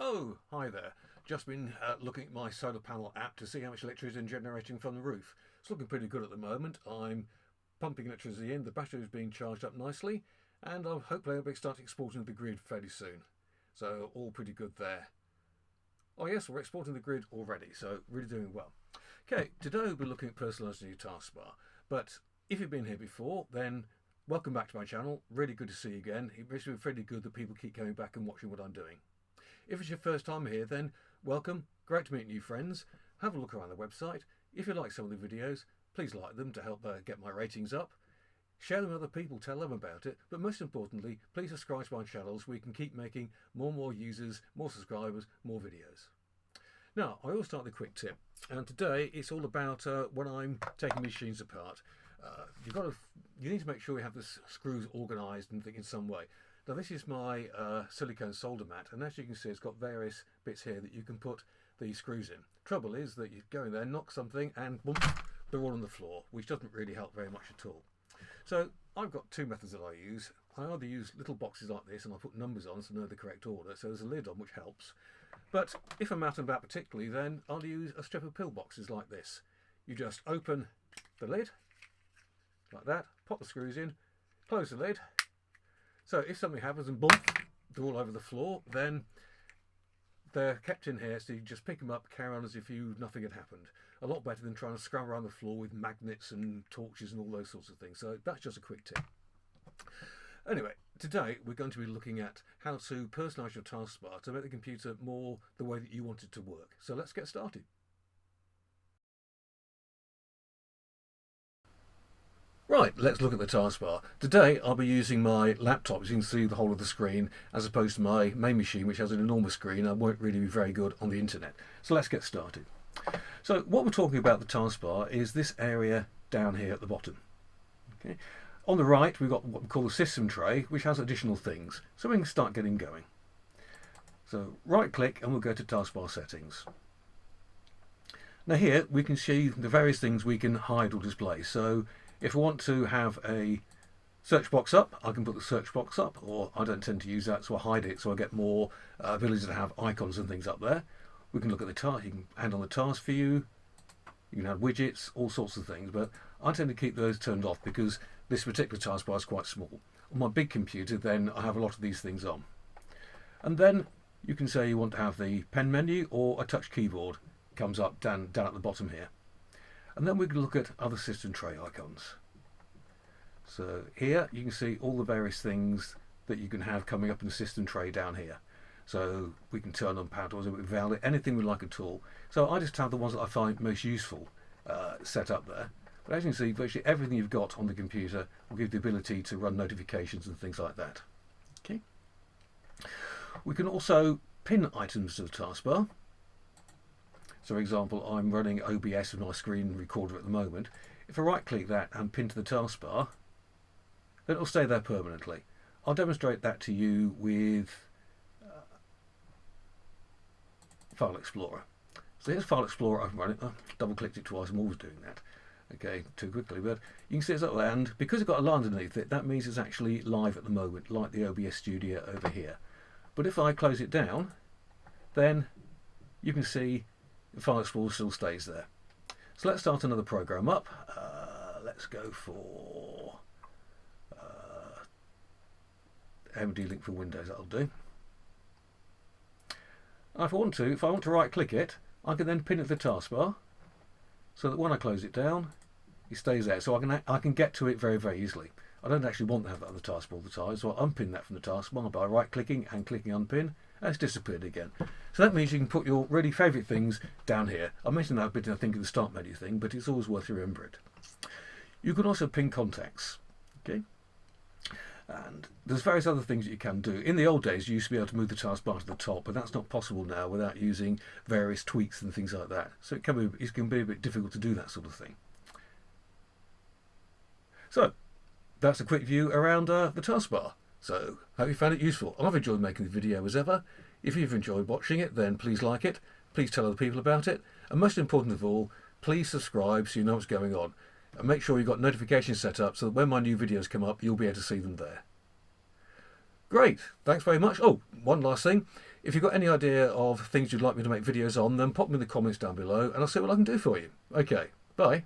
Oh, hi there. Just been looking at my solar panel app to see how much electricity I'm generating from the roof. It's looking pretty good at the moment. I'm pumping electricity in, the battery is being charged up nicely, and I'll hopefully I'll be starting exporting to the grid fairly soon. So all pretty good there. Oh yes, we're exporting the grid already, so really doing well. Okay, today we'll be looking at personalising your taskbar. But if you've been here before, then welcome back to my channel. Really good to see you again. It makes me feel really good that people keep coming back and watching what I'm doing. If it's your first time here, then welcome. Great to meet new friends. Have a look around the website. If you like some of the videos, please like them to help get my ratings up. Share them with other people, tell them about it. But most importantly, please subscribe to my channel so we can keep making more and more users, more subscribers, more videos. Now, I always start with a quick tip. And today it's all about when I'm taking machines apart. You need to make sure you have the screws organised and in some way. Now this is my silicone solder mat, and as you can see it's got various bits here that you can put the screws in. Trouble is that you go in there, knock something and boom, they're all on the floor, which doesn't really help very much at all. So I've got two methods that I use. I either use little boxes like this and I put numbers on so I know the correct order, so there's a lid on which helps. But if I'm out and about particularly, then I'll use a strip of pillboxes like this. You just open the lid like that, pop the screws in, close the lid. So if something happens and boom, they're all over the floor, then they're kept in here, so you just pick them up, carry on as if nothing had happened. A lot better than trying to scramble around the floor with magnets and torches and all those sorts of things. So that's just a quick tip. Anyway, today we're going to be looking at how to personalise your taskbar to make the computer more the way that you want it to work. So let's get started. Right, let's look at the taskbar. Today I'll be using my laptop, as you can see the whole of the screen, as opposed to my main machine which has an enormous screen and won't really be very good on the internet. So let's get started. So what we're talking about the taskbar is this area down here at the bottom. Okay. On the right we've got what we call the system tray, which has additional things. So we can start getting going. So right click and we'll go to taskbar settings. Now here we can see the various things we can hide or display. So if I want to have a search box up, I can put the search box up, or I don't tend to use that, so I hide it so I get more ability to have icons and things up there. We can look at the task, you can hand on the task view, you can have widgets, all sorts of things, but I tend to keep those turned off because this particular taskbar is quite small. On my big computer, then I have a lot of these things on. And then you can say you want to have the pen menu or a touch keyboard comes up down at the bottom here. And then we can look at other system tray icons. So here you can see all the various things that you can have coming up in the system tray down here. So we can turn on power tools, validate anything we like at all. So I just have the ones that I find most useful set up there. But as you can see, virtually everything you've got on the computer will give the ability to run notifications and things like that. Okay. We can also pin items to the taskbar. So for example, I'm running OBS with my screen recorder at the moment. If I right click that and pin to the taskbar, then it'll stay there permanently. I'll demonstrate that to you with File Explorer. So here's File Explorer, I can run it. Oh, double clicked it twice, I'm always doing that. Okay, too quickly, but you can see it's up there, and because it's got a line underneath it, that means it's actually live at the moment, like the OBS Studio over here. But if I close it down, then you can see File Explorer still stays there. So let's start another program up. Let's go for MD Link for Windows. That'll do. And if I want to right click it, I can then pin it to the taskbar, so that when I close it down, it stays there. So I can get to it very, very easily. I don't actually want to have that on the taskbar all the time, so I unpin that from the taskbar by right clicking and clicking unpin. And it's disappeared again. So that means you can put your really favourite things down here. I mentioned that a bit, I think, in the start menu thing, but it's always worth remembering. You can also pin contacts. Okay, and there's various other things that you can do. In the old days, you used to be able to move the taskbar to the top, but that's not possible now without using various tweaks and things like that. So it can be a bit difficult to do that sort of thing. So that's a quick view around the taskbar. So, hope you found it useful. I've enjoyed making the video as ever. If you've enjoyed watching it, then please like it. Please tell other people about it. And most important of all, please subscribe so you know what's going on. And make sure you've got notifications set up so that when my new videos come up, you'll be able to see them there. Great. Thanks very much. Oh, one last thing. If you've got any idea of things you'd like me to make videos on, then pop them in the comments down below and I'll see what I can do for you. Okay, bye.